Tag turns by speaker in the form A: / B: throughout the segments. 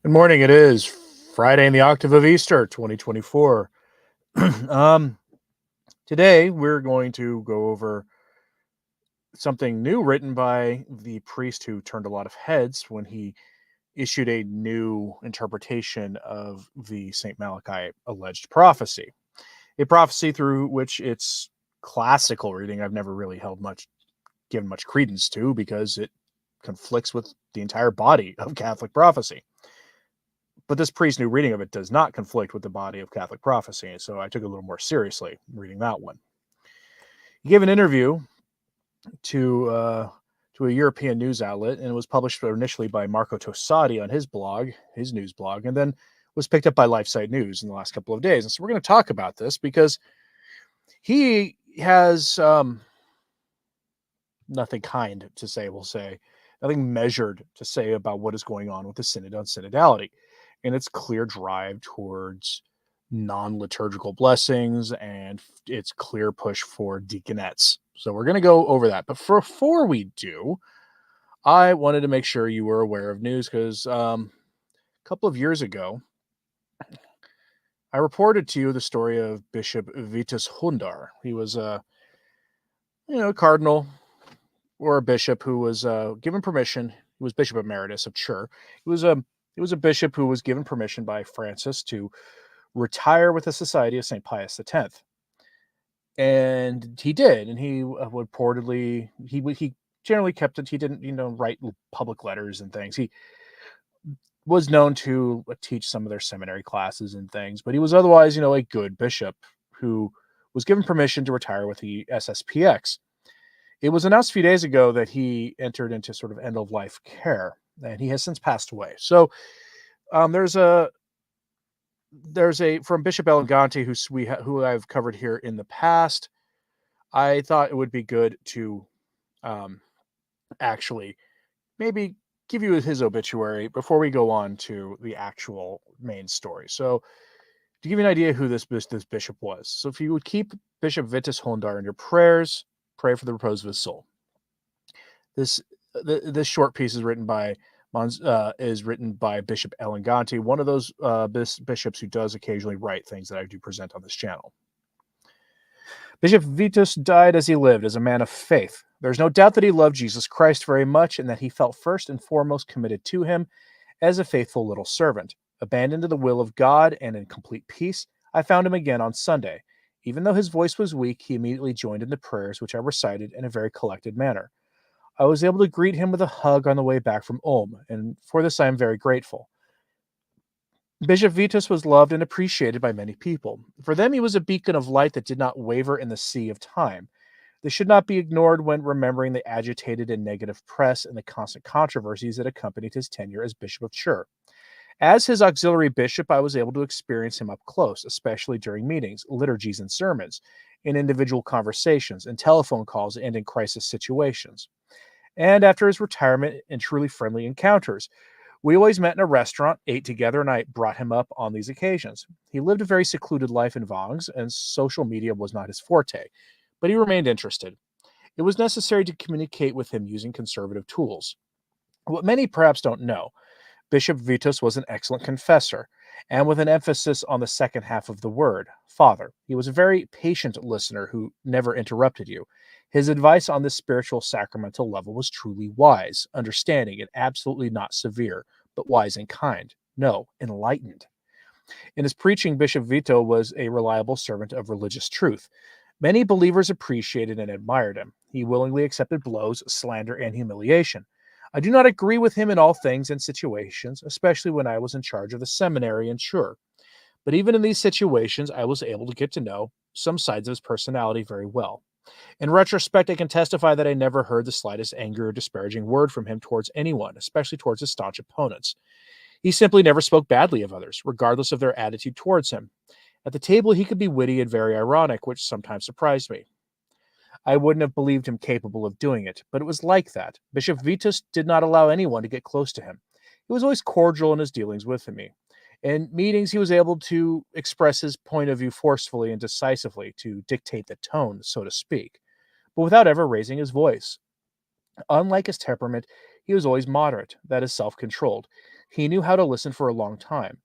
A: Good morning. It is Friday in the octave of Easter, 2024. um, Today we're going to go over something new written by the priest who turned a lot of heads when he issued a new interpretation of the St. Malachi alleged prophecy. A prophecy through which its classical reading I've never really given much credence to because it conflicts with the entire body of Catholic prophecy. But this priest's new reading of it does not conflict with the body of Catholic prophecy, so I took it a little more seriously reading that one. He gave an interview to a European news outlet, and it was published initially by Marco Tosati on his news blog, and then was picked up by LifeSite News in the last couple of days. And so we're going to talk about this because he has nothing kind to say, we'll say, nothing measured to say about what is going on with the Synod on synodality and its clear drive towards non-liturgical blessings and its clear push for deaconesses. So we're going to go over that. But before we do, I wanted to make sure you were aware of news because a couple of years ago, I reported to you the story of Bishop Vitus Hundar. He was a cardinal or a bishop who was given permission. He was Bishop Emeritus of Chur. He was a bishop who was given permission by Francis to retire with the Society of St. Pius X. And he did, and he would reportedly he generally kept it. He didn't write public letters and things. He was known to teach some of their seminary classes and things, but he was otherwise a good bishop who was given permission to retire with the SSPX. It was announced a few days ago that he entered into sort of end of life care, and he has since passed away. So there's a from Bishop Elegante who I've covered here in the past. I thought it would be good to actually maybe give you his obituary before we go on to the actual main story. So to give you an idea who this bishop was. So if you would keep Bishop Vitus Hundar in your prayers, pray for the repose of his soul. This short piece is written by Bishop Elegante, one of those bishops who does occasionally write things that I do present on this channel. Bishop Vitus died as he lived, as a man of faith. There's no doubt that he loved Jesus Christ very much and that he felt first and foremost committed to him as a faithful little servant. Abandoned to the will of God and in complete peace, I found him again on Sunday. Even though his voice was weak, he immediately joined in the prayers, which I recited in a very collected manner. I was able to greet him with a hug on the way back from Ulm, and for this I am very grateful. Bishop Vitus was loved and appreciated by many people. For them, he was a beacon of light that did not waver in the sea of time. This should not be ignored when remembering the agitated and negative press and the constant controversies that accompanied his tenure as Bishop of Chur. As his auxiliary bishop, I was able to experience him up close, especially during meetings, liturgies, and sermons, in individual conversations, in telephone calls, and in crisis situations. And after his retirement, in truly friendly encounters. We always met in a restaurant, ate together, and I brought him up on these occasions. He lived a very secluded life in Vangs, and social media was not his forte, but he remained interested. It was necessary to communicate with him using conservative tools. What many perhaps don't know, Bishop Vitus was an excellent confessor, and with an emphasis on the second half of the word, Father. He was a very patient listener who never interrupted you. His advice on this spiritual sacramental level was truly wise, understanding, and absolutely not severe, but wise and kind. No, enlightened. In his preaching, Bishop Vito was a reliable servant of religious truth. Many believers appreciated and admired him. He willingly accepted blows, slander, and humiliation. I do not agree with him in all things and situations, especially when I was in charge of the seminary in Chur. But even in these situations, I was able to get to know some sides of his personality very well. In retrospect, I can testify that I never heard the slightest anger or disparaging word from him towards anyone, especially towards his staunch opponents. He simply never spoke badly of others, regardless of their attitude towards him. At the table, he could be witty and very ironic, which sometimes surprised me. I wouldn't have believed him capable of doing it, but it was like that. Bishop Vitus did not allow anyone to get close to him. He was always cordial in his dealings with me. In meetings, he was able to express his point of view forcefully and decisively, to dictate the tone, so to speak, but without ever raising his voice. Unlike his temperament, he was always moderate, that is, self-controlled. He knew how to listen for a long time.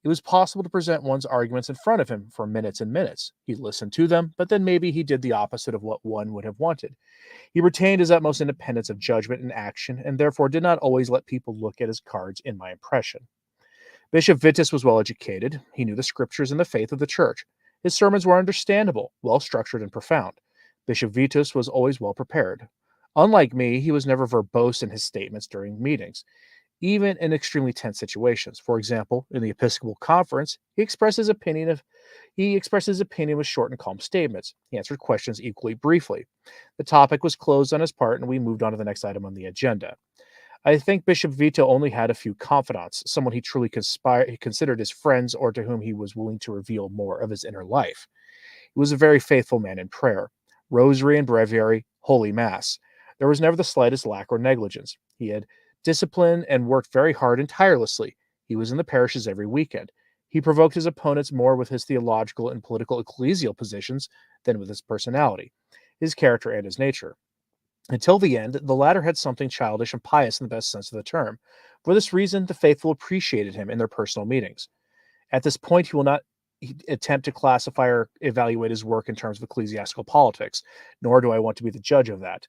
A: It was possible to present one's arguments in front of him for minutes and minutes. He listened to them, but then maybe he did the opposite of what one would have wanted. He retained his utmost independence of judgment and action, and therefore did not always let people look at his cards in my impression. Bishop Vitus was well educated. He knew the scriptures and the faith of the church. His sermons were understandable, well structured, and profound. Bishop Vitus was always well prepared. Unlike me, he was never verbose in his statements during meetings, even in extremely tense situations. For example, in the Episcopal Conference, he expressed his opinion with short and calm statements. He answered questions equally briefly. The topic was closed on his part, and we moved on to the next item on the agenda. I think Bishop Vito only had a few confidants, someone he truly considered his friends or to whom he was willing to reveal more of his inner life. He was a very faithful man in prayer, rosary and breviary, holy mass. There was never the slightest lack or negligence. He had discipline and worked very hard and tirelessly. He was in the parishes every weekend. He provoked his opponents more with his theological and political ecclesial positions than with his personality, his character, and his nature. Until the end, the latter had something childish and pious in the best sense of the term. For this reason, the faithful appreciated him in their personal meetings. At this point, he will not attempt to classify or evaluate his work in terms of ecclesiastical politics, nor do I want to be the judge of that.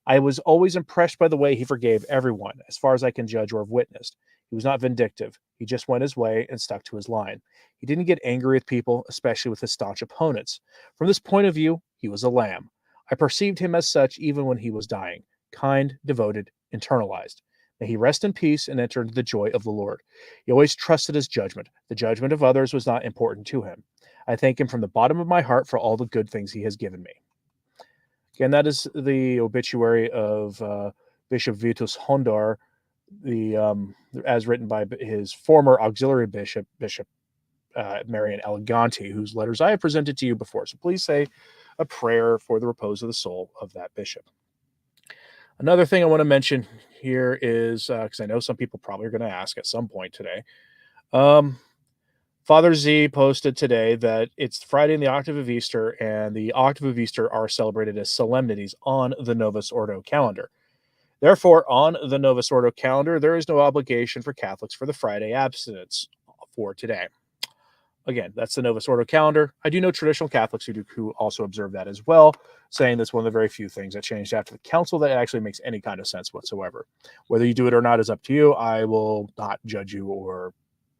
A: I was always impressed by the way he forgave everyone, as far as I can judge or have witnessed. He was not vindictive. He just went his way and stuck to his line. He didn't get angry with people, especially with his staunch opponents. From this point of view, he was a lamb. I perceived him as such even when he was dying, kind, devoted, internalized. May he rest in peace and enter into the joy of the Lord. He always trusted his judgment. The judgment of others was not important to him. I thank him from the bottom of my heart for all the good things he has given me. Again, that is the obituary of Bishop Vitus Hondar, as written by his former auxiliary bishop, Bishop Marian Eleganti, whose letters I have presented to you before. So please say a prayer for the repose of the soul of that bishop. Another thing I want to mention here is, because I know some people probably are going to ask at some point today, Father Z posted today that it's Friday in the octave of Easter, and the octave of Easter are celebrated as solemnities on the Novus Ordo calendar. Therefore, on the Novus Ordo calendar, there is no obligation for Catholics for the Friday abstinence for today. Again, that's the Novus Ordo calendar. I do know traditional Catholics who also observe that as well, saying that's one of the very few things that changed after the council that actually makes any kind of sense whatsoever. Whether you do it or not is up to you. I will not judge you or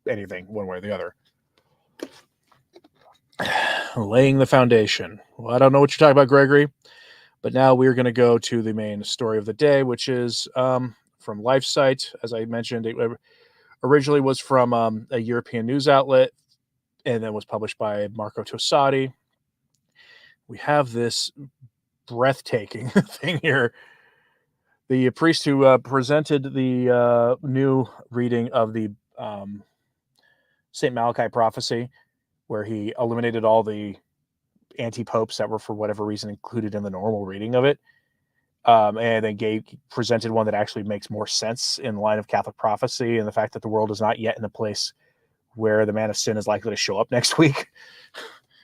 A: anything one way or the other. Laying the foundation. Well, I don't know what you're talking about, Gregory, but now we're going to go to the main story of the day, which is from LifeSite. As I mentioned, it originally was from a European news outlet, and then was published by Marco Tossati. We have this breathtaking thing here. The priest who presented the new reading of the St. Malachi prophecy, where he eliminated all the anti-popes that were, for whatever reason, included in the normal reading of it, and then presented one that actually makes more sense in line of Catholic prophecy and the fact that the world is not yet in a place where the man of sin is likely to show up next week.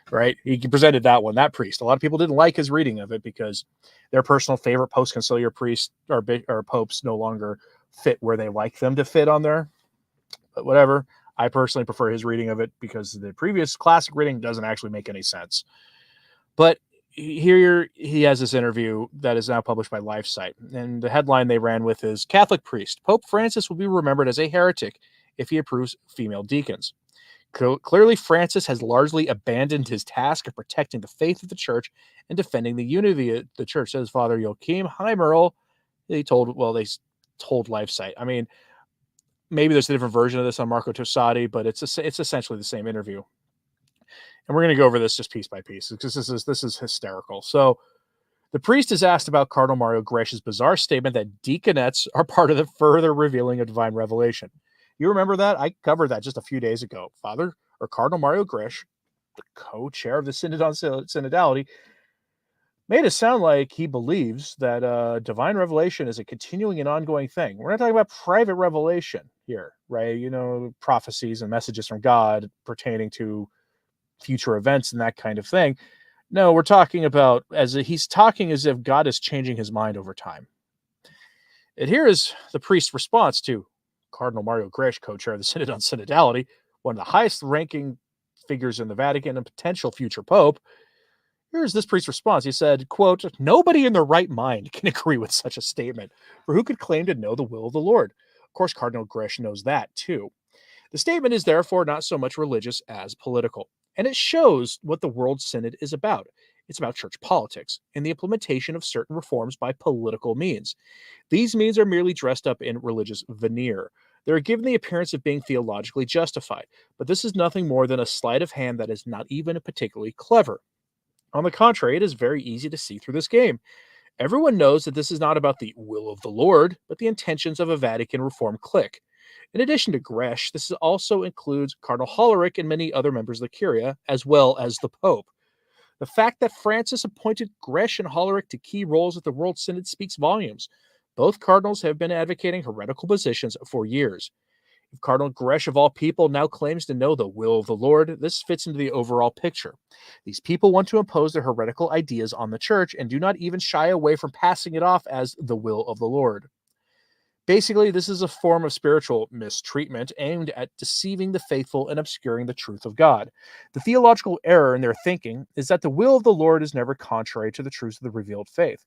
A: Right? He presented that one, that priest. A lot of people didn't like his reading of it because their personal favorite post-conciliar priests or popes no longer fit where they like them to fit on there. But whatever. I personally prefer his reading of it because the previous classic reading doesn't actually make any sense. But here he has this interview that is now published by LifeSite. And the headline they ran with is, Catholic priest, Pope Francis will be remembered as a heretic if he approves female deacons. Clearly, Francis has largely abandoned his task of protecting the faith of the church and defending the unity of the church, says Father Joachim Heimerl. They told LifeSite. I mean, maybe there's a different version of this on Marco Tossati, but it's essentially the same interview. And we're going to go over this just piece by piece because this is hysterical. So the priest is asked about Cardinal Mario Gresh's bizarre statement that deaconesses are part of the further revealing of divine revelation. You remember that? I covered that just a few days ago. Cardinal Mario Gresh, the co-chair of the Synod on Synodality, made it sound like he believes that divine revelation is a continuing and ongoing thing. We're not talking about private revelation here, right? You know, prophecies and messages from God pertaining to future events and that kind of thing. No, we're talking about he's talking as if God is changing his mind over time. And here is the priest's response to Cardinal Mario Gresh, co-chair of the Synod on Synodality, one of the highest-ranking figures in the Vatican and potential future pope. Here's this priest's response. He said, quote, "Nobody in their right mind can agree with such a statement, for who could claim to know the will of the Lord?" Of course, Cardinal Gresh knows that, too. The statement is therefore not so much religious as political, and it shows what the World Synod is about. It's about church politics and the implementation of certain reforms by political means. These means are merely dressed up in religious veneer. They are given the appearance of being theologically justified, but this is nothing more than a sleight of hand that is not even particularly clever. On the contrary, it is very easy to see through this game. Everyone knows that this is not about the will of the Lord, but the intentions of a Vatican reform clique. In addition to Gresh, this also includes Cardinal Hollerich and many other members of the Curia, as well as the Pope. The fact that Francis appointed Gresh and Hollerich to key roles at the World Synod speaks volumes. Both cardinals have been advocating heretical positions for years. If Cardinal Gresh, of all people, now claims to know the will of the Lord, this fits into the overall picture. These people want to impose their heretical ideas on the church and do not even shy away from passing it off as the will of the Lord. Basically, this is a form of spiritual mistreatment aimed at deceiving the faithful and obscuring the truth of God. The theological error in their thinking is that the will of the Lord is never contrary to the truths of the revealed faith.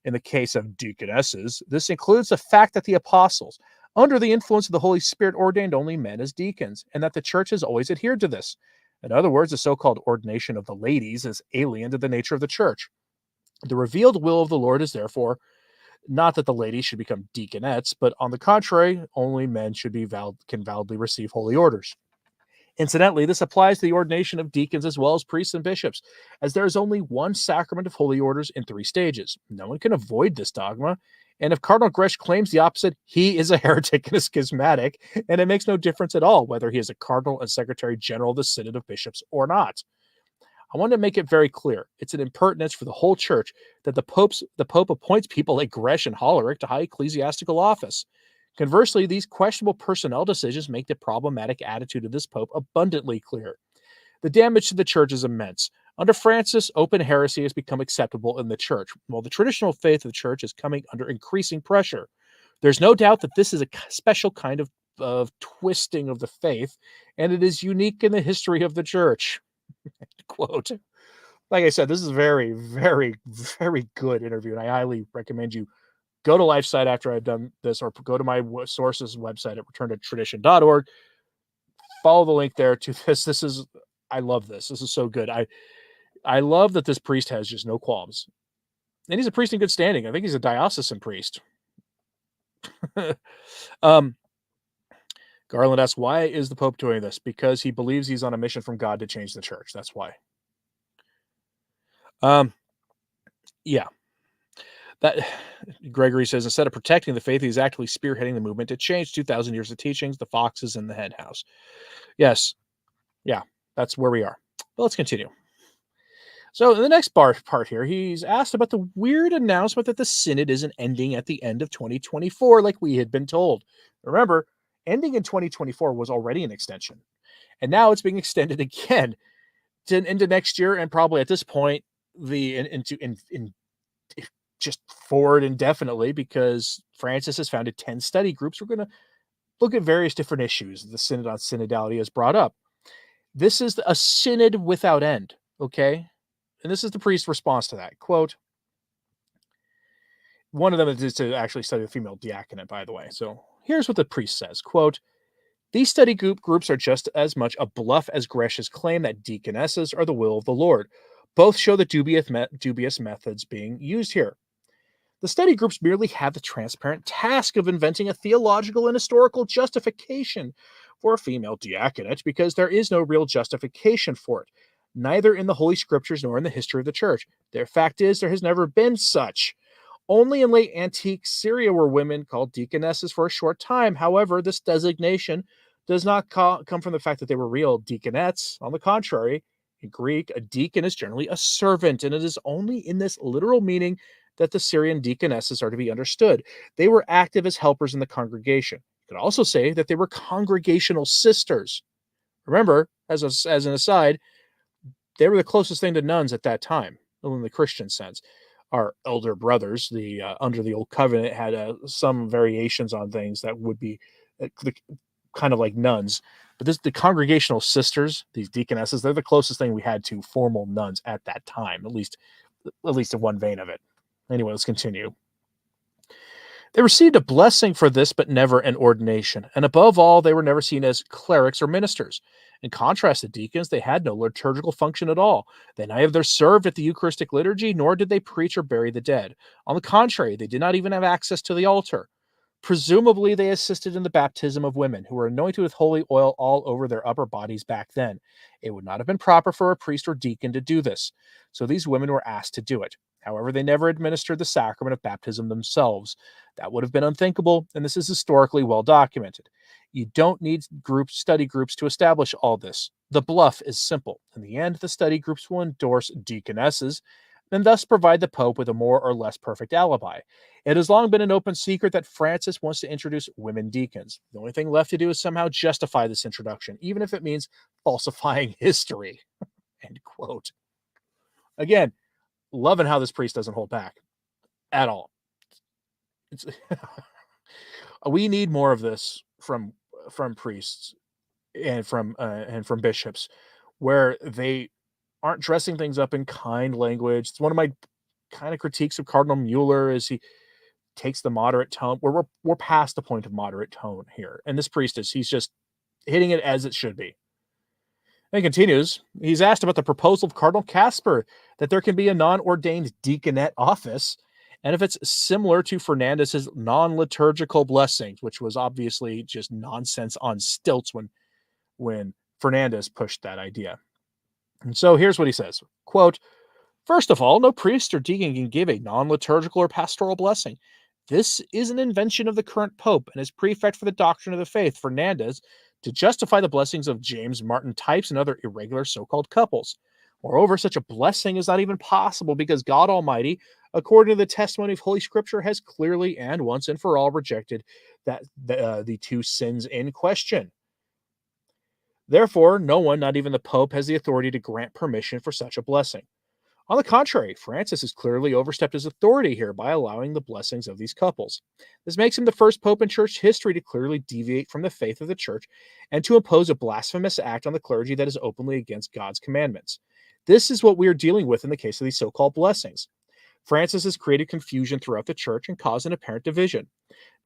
A: In the case of deaconesses, this includes the fact that the apostles, under the influence of the Holy Spirit, ordained only men as deacons, and that the church has always adhered to this. In other words, the so-called ordination of the ladies is alien to the nature of the church. The revealed will of the Lord is therefore not that the ladies should become deaconettes, but on the contrary, only men can validly receive holy orders. Incidentally, this applies to the ordination of deacons as well as priests and bishops, as there is only one sacrament of holy orders in 3 stages. No one can avoid this dogma, and if Cardinal Gresh claims the opposite, he is a heretic and a schismatic, and it makes no difference at all whether he is a cardinal and secretary general of the Synod of Bishops or not. I want to make it very clear. It's an impertinence for the whole church that the Pope appoints people like Gresh and Hollerich to high ecclesiastical office. Conversely, these questionable personnel decisions make the problematic attitude of this Pope abundantly clear. The damage to the church is immense. Under Francis, open heresy has become acceptable in the church, while the traditional faith of the church is coming under increasing pressure. There's no doubt that this is a special kind of twisting of the faith, and it is unique in the history of the church. Quote. Like I said, this is a very, very, very good interview, and I highly recommend you go to LifeSite after I've done this, or go to my sources website at returntotradition.org. Follow the link there to this. I love this. This is so good. I love that this priest has just no qualms. And he's a priest in good standing. I think he's a diocesan priest. Garland asks, why is the Pope doing this? Because he believes he's on a mission from God to change the church. That's why. Yeah. That Gregory says, instead of protecting the faith, he's actually spearheading the movement to change 2,000 years of teachings, the foxes in the hen house. Yes. Yeah, that's where we are. But let's continue. So in the next part here, he's asked about the weird announcement that the synod isn't ending at the end of 2024 like we had been told. Remember, ending in 2024 was already an extension. And now it's being extended again into next year, and probably at this point, just forward indefinitely, because Francis has founded 10 study groups. We're going to look at various different issues the Synod on Synodality has brought up. This is a synod without end, okay? And this is the priest's response to that. Quote, one of them is to actually study the female diaconate, by the way. So here's what the priest says. Quote, these study groups are just as much a bluff as Gresh's claim that deaconesses are the will of the Lord. Both show the dubious methods being used here. The study groups merely have the transparent task of inventing a theological and historical justification for a female diaconate, because there is no real justification for it, neither in the Holy Scriptures nor in the history of the church. The fact is, there has never been such. Only in late antique Syria were women called deaconesses for a short time. However, this designation does not come from the fact that they were real deaconettes. On the contrary, in Greek, a deacon is generally a servant, and it is only in this literal meaning that the Syrian deaconesses are to be understood. They were active as helpers in the congregation. You could also say that they were congregational sisters. Remember, as an aside, they were the closest thing to nuns at that time, in the Christian sense. Our elder brothers, under the old covenant, had some variations on things that would be kind of like nuns. But the congregational sisters, these deaconesses, they're the closest thing we had to formal nuns at that time, at least in one vein of it. Anyway, let's continue. They received a blessing for this, but never an ordination. And above all, they were never seen as clerics or ministers. In contrast to deacons, they had no liturgical function at all. They neither served at the Eucharistic liturgy, nor did they preach or bury the dead. On the contrary, they did not even have access to the altar. Presumably, they assisted in the baptism of women who were anointed with holy oil all over their upper bodies back then. It would not have been proper for a priest or deacon to do this, so these women were asked to do it. However, they never administered the sacrament of baptism themselves. That would have been unthinkable, and this is historically well documented. You don't need study groups to establish all this. The bluff is simple. In the end, the study groups will endorse deaconesses and thus provide the Pope with a more or less perfect alibi. It has long been an open secret that Francis wants to introduce women deacons. The only thing left to do is somehow justify this introduction, even if it means falsifying history. End quote. Again, loving how this priest doesn't hold back at all. We need more of this from priests and from bishops, where they aren't dressing things up in kind language. It's one of my kind of critiques of Cardinal Mueller is he takes the moderate tone. We're past the point of moderate tone here, and this priest he's just hitting it as it should be. And he continues. He's asked about the proposal of Cardinal Casper that there can be a non-ordained deaconette office, and if it's similar to Fernandez's non-liturgical blessings, which was obviously just nonsense on stilts when Fernandez pushed that idea. And so here's what he says, quote, "First of all, no priest or deacon can give a non-liturgical or pastoral blessing. This is an invention of the current pope and his prefect for the doctrine of the faith, Fernandez, to justify the blessings of James Martin types and other irregular so-called couples. Moreover, such a blessing is not even possible because God Almighty, according to the testimony of Holy Scripture, has clearly and once and for all rejected the two sins in question. Therefore, no one, not even the Pope, has the authority to grant permission for such a blessing. On the contrary, Francis has clearly overstepped his authority here by allowing the blessings of these couples. This makes him the first pope in church history to clearly deviate from the faith of the church and to impose a blasphemous act on the clergy that is openly against God's commandments. This is what we are dealing with in the case of these so-called blessings. Francis has created confusion throughout the church and caused an apparent division.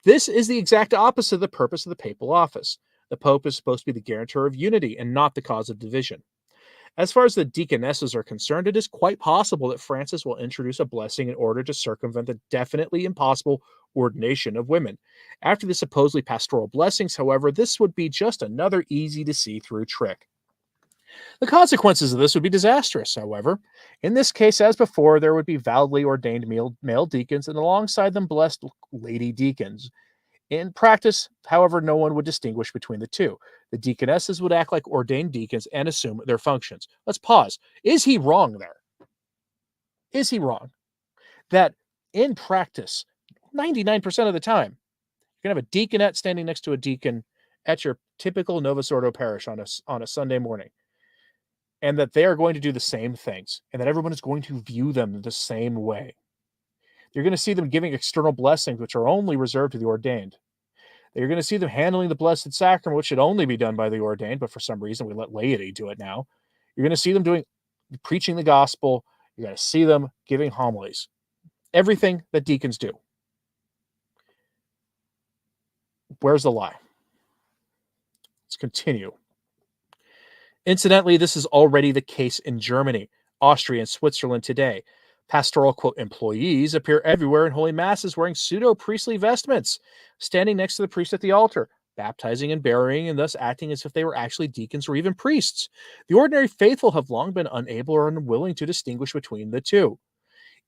A: This is the exact opposite of the purpose of the papal office. The Pope is supposed to be the guarantor of unity and not the cause of division. As far as the deaconesses are concerned, it is quite possible that Francis will introduce a blessing in order to circumvent the definitely impossible ordination of women. After the supposedly pastoral blessings, however, this would be just another easy-to-see-through trick. The consequences of this would be disastrous, however. In this case, as before, there would be validly ordained male deacons and alongside them blessed lady deacons. In practice, however, no one would distinguish between the two. The deaconesses would act like ordained deacons and assume their functions. Let's pause. Is he wrong there? Is he wrong that in practice, 99% of the time, you're going to have a deaconette standing next to a deacon at your typical Novus Ordo parish on a Sunday morning, and that they are going to do the same things, and that everyone is going to view them the same way? You're going to see them giving external blessings, which are only reserved to the ordained. You're going to see them handling the Blessed Sacrament, which should only be done by the ordained, but for some reason we let laity do it now. You're going to see them preaching the gospel. You're going to see them giving homilies. Everything that deacons do. Where's the lie? Let's continue. Incidentally, this is already the case in Germany, Austria, and Switzerland today. Pastoral, quote, employees appear everywhere in holy masses wearing pseudo-priestly vestments, standing next to the priest at the altar, baptizing and burying, and thus acting as if they were actually deacons or even priests. The ordinary faithful have long been unable or unwilling to distinguish between the two.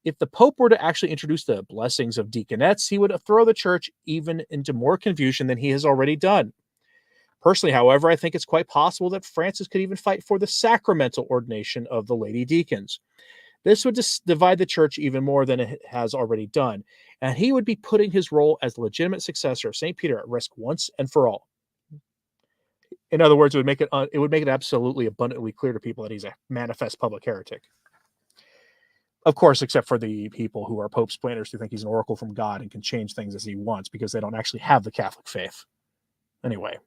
A: If the Pope were to actually introduce the blessings of deaconettes, he would throw the church even into more confusion than he has already done. Personally, however, I think it's quite possible that Francis could even fight for the sacramental ordination of the lady deacons. This would divide the church even more than it has already done, and he would be putting his role as the legitimate successor of St. Peter at risk once and for all. In other words, it would make it absolutely abundantly clear to people that he's a manifest public heretic. Of course, except for the people who are Pope splinters who think he's an oracle from God and can change things as he wants because they don't actually have the Catholic faith. Anyway,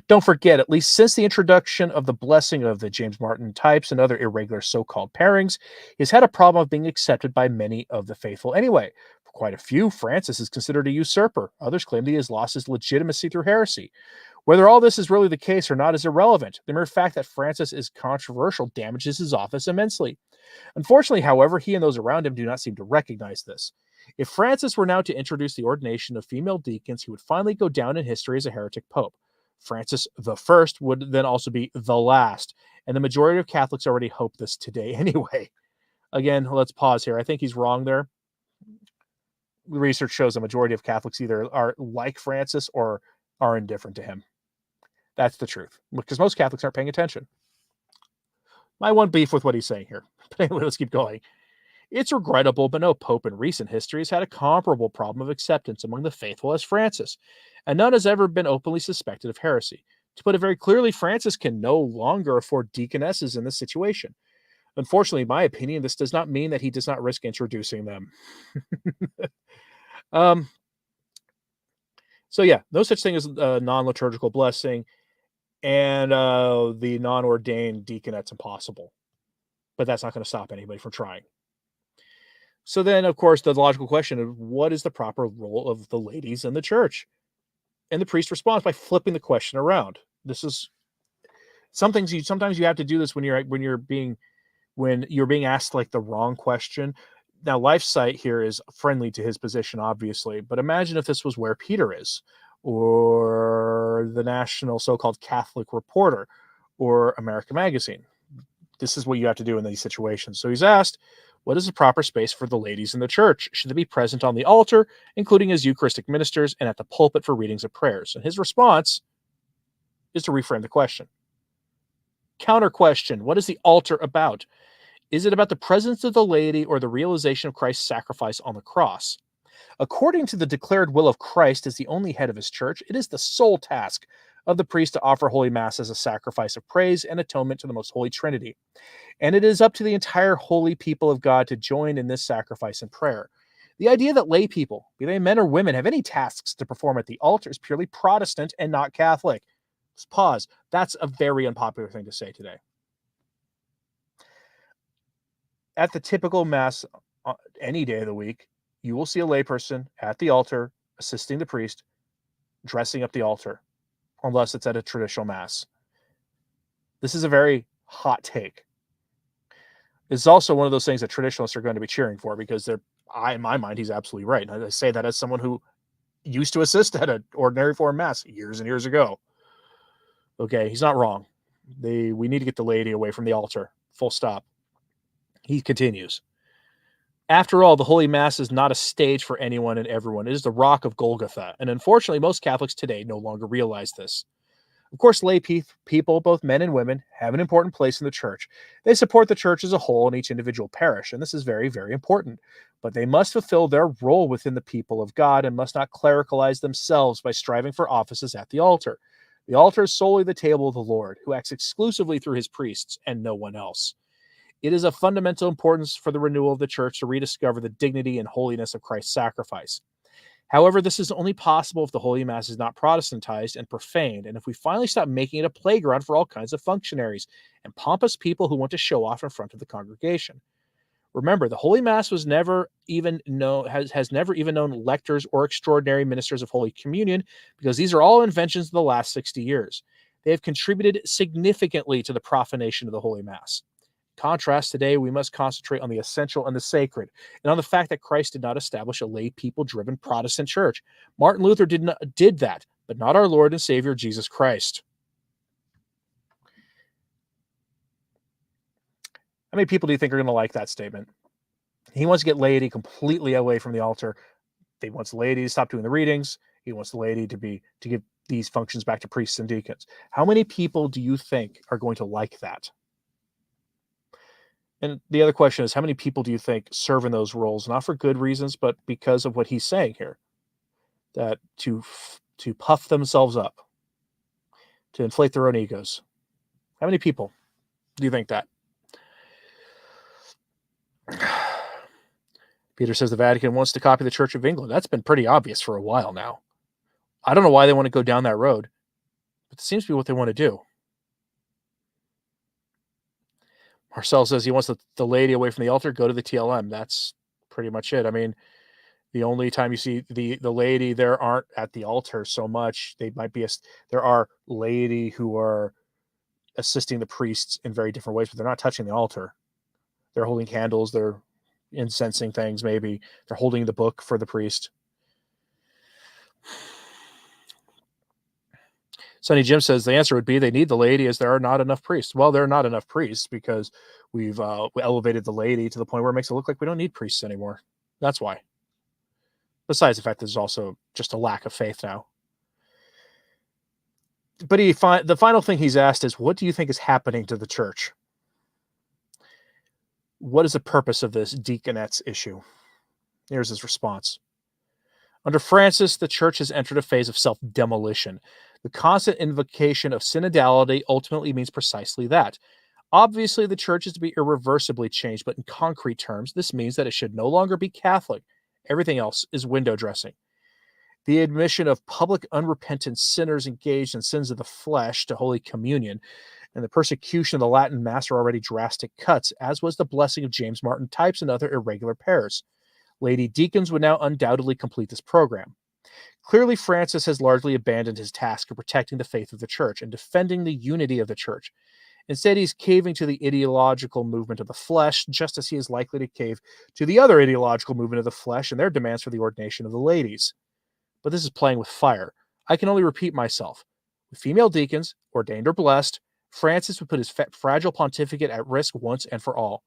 A: don't forget, at least since the introduction of the blessing of the James Martin types and other irregular so-called pairings, he's had a problem of being accepted by many of the faithful anyway. For quite a few, Francis is considered a usurper. Others claim that he has lost his legitimacy through heresy. Whether all this is really the case or not is irrelevant. The mere fact that Francis is controversial damages his office immensely. Unfortunately, however, he and those around him do not seem to recognize this. If Francis were now to introduce the ordination of female deacons, he would finally go down in history as a heretic pope. Francis the First would then also be the last, and the majority of Catholics already hope this today anyway. Again, let's pause here. I think he's wrong there. Research shows a majority of Catholics either are like Francis or are indifferent to him. That's the truth, because most Catholics aren't paying attention. My one beef with what he's saying here. But anyway, let's keep going. It's regrettable, but no pope in recent history has had a comparable problem of acceptance among the faithful as Francis, and none has ever been openly suspected of heresy. To put it very clearly, Francis can no longer afford deaconesses in this situation. Unfortunately, in my opinion, this does not mean that he does not risk introducing them. So yeah, no such thing as a non-liturgical blessing, and the non-ordained deaconette's impossible. But that's not going to stop anybody from trying. So then, of course, the logical question of what is the proper role of the ladies in the church? And the priest responds by flipping the question around. This is sometimes you have to do this when you're being asked like the wrong question. Now, LifeSite here is friendly to his position, obviously, but imagine if this was where Peter is, or the National so-called Catholic Reporter, or American Magazine. This is what you have to do in these situations. So he's asked, what is the proper space for the ladies in the church? Should they be present on the altar, including as Eucharistic ministers, and at the pulpit for readings of prayers? And his response is to reframe the question. Counter question, what is the altar about? Is it about the presence of the laity or the realization of Christ's sacrifice on the cross? According to the declared will of Christ as the only head of his church, it is the sole task of the priest to offer Holy Mass as a sacrifice of praise and atonement to the Most Holy Trinity. And it is up to the entire holy people of God to join in this sacrifice and prayer. The idea that lay people, be they men or women, have any tasks to perform at the altar is purely Protestant and not Catholic. Let's pause. That's a very unpopular thing to say today. At the typical Mass, any day of the week, you will see a layperson at the altar assisting the priest, dressing up the altar, unless it's at a traditional Mass. This is a very hot take. It's also one of those things that traditionalists are going to be cheering for because in my mind, he's absolutely right. And I say that as someone who used to assist at an ordinary form Mass years and years ago. Okay, he's not wrong. We need to get the laity away from the altar. Full stop. He continues. After all, the Holy Mass is not a stage for anyone and everyone. It is the rock of Golgotha. And unfortunately, most Catholics today no longer realize this. Of course, lay people, both men and women, have an important place in the church. They support the church as a whole in each individual parish, and this is very, very important. But they must fulfill their role within the people of God and must not clericalize themselves by striving for offices at the altar. The altar is solely the table of the Lord, who acts exclusively through his priests and no one else. It is of fundamental importance for the renewal of the church to rediscover the dignity and holiness of Christ's sacrifice. However, this is only possible if the Holy Mass is not Protestantized and profaned, and if we finally stop making it a playground for all kinds of functionaries and pompous people who want to show off in front of the congregation. Remember, the Holy Mass has never even known lectors or extraordinary ministers of Holy Communion, because these are all inventions of the last 60 years. They have contributed significantly to the profanation of the Holy Mass. Contrast, today we must concentrate on the essential and the sacred, and on the fact that Christ did not establish a lay people-driven Protestant church. Martin Luther did that, but not our Lord and Savior Jesus Christ. How many people do you think are going to like that statement? He wants to get laity completely away from the altar. He wants the laity to stop doing the readings. He wants the laity to give these functions back to priests and deacons. How many people do you think are going to like that? And the other question is, how many people do you think serve in those roles, not for good reasons, but because of what he's saying here, that to puff themselves up, to inflate their own egos? How many people do you think that? Peter says the Vatican wants to copy the Church of England. That's been pretty obvious for a while now. I don't know why they want to go down that road, but it seems to be what they want to do. Marcel says he wants the lady away from the altar. Go to the TLM. That's pretty much it. I mean, the only time you see the lady there aren't at the altar so much. They might be there are laity who are assisting the priests in very different ways, but they're not touching the altar. They're holding candles. They're incensing things. Maybe they're holding the book for the priest. Sonny Jim says the answer would be they need the laity as there are not enough priests. Well, there are not enough priests because we've elevated the laity to the point where it makes it look like we don't need priests anymore. That's why. Besides the fact that there's also just a lack of faith now. But the final thing he's asked is, what do you think is happening to the church? What is the purpose of this deaconess issue? Here's his response. Under Francis, the church has entered a phase of self-demolition. The constant invocation of synodality ultimately means precisely that. Obviously, the church is to be irreversibly changed, but in concrete terms, this means that it should no longer be Catholic. Everything else is window dressing. The admission of public unrepentant sinners engaged in sins of the flesh to Holy Communion and the persecution of the Latin Mass are already drastic cuts, as was the blessing of James Martin types and other irregular pairs. Lady deacons would now undoubtedly complete this program. Clearly, Francis has largely abandoned his task of protecting the faith of the church and defending the unity of the church. Instead, he's caving to the ideological movement of the flesh, just as he is likely to cave to the other ideological movement of the flesh and their demands for the ordination of the ladies. But this is playing with fire. I can only repeat myself. With female deacons, ordained or blessed, Francis would put his fragile pontificate at risk once and for all.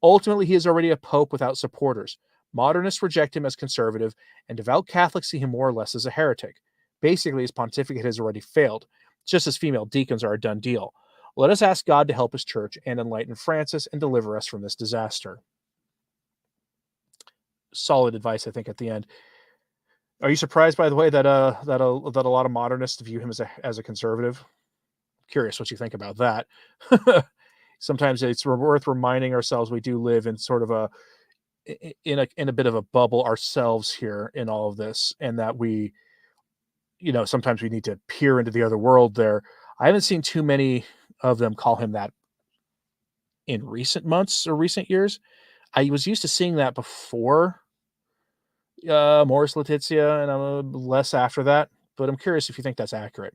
A: Ultimately, he is already a pope without supporters. Modernists reject him as conservative, and devout Catholics see him more or less as a heretic. Basically, his pontificate has already failed, just as female deacons are a done deal. Let us ask God to help his church and enlighten Francis and deliver us from this disaster. Solid advice, I think, at the end. Are you surprised, by the way, that a lot of modernists view him as a conservative? Curious what you think about that. Sometimes it's worth reminding ourselves we do live in sort of in a bit of a bubble ourselves here in all of this, and that we, sometimes we need to peer into the other world there. I haven't seen too many of them call him that in recent months or recent years. I was used to seeing that before Morris Letizia, and I'm less after that, but I'm curious if you think that's accurate.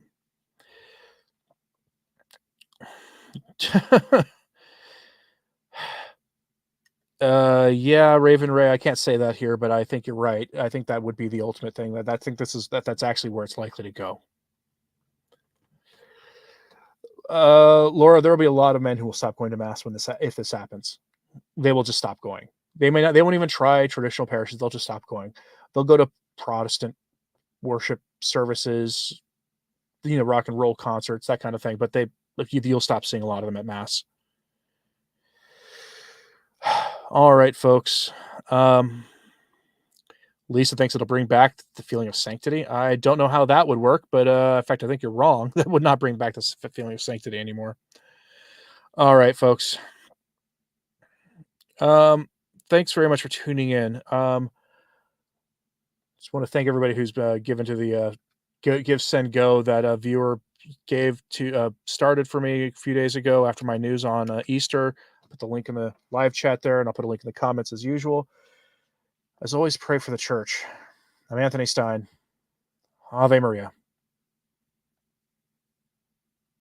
A: Yeah, Raven Ray, I can't say that here, but I think you're right. I think that would be the ultimate thing. I think that's actually where it's likely to go. Laura, there will be a lot of men who will stop going to mass if this happens. They will just stop going. They won't even try traditional parishes. They'll just stop going. They'll go to Protestant worship services, rock and roll concerts, that kind of thing. But you'll stop seeing a lot of them at mass. All right, folks. Lisa thinks it'll bring back the feeling of sanctity. I don't know how that would work, but in fact, I think you're wrong. That would not bring back the feeling of sanctity anymore. All right, folks. Thanks very much for tuning in. Just want to thank everybody who's given to the Give Send Go that viewer gave to started for me a few days ago after my news on Easter. Put the link in the live chat there, and I'll put a link in the comments as usual. As always, pray for the church. I'm Anthony Stine. Ave Maria.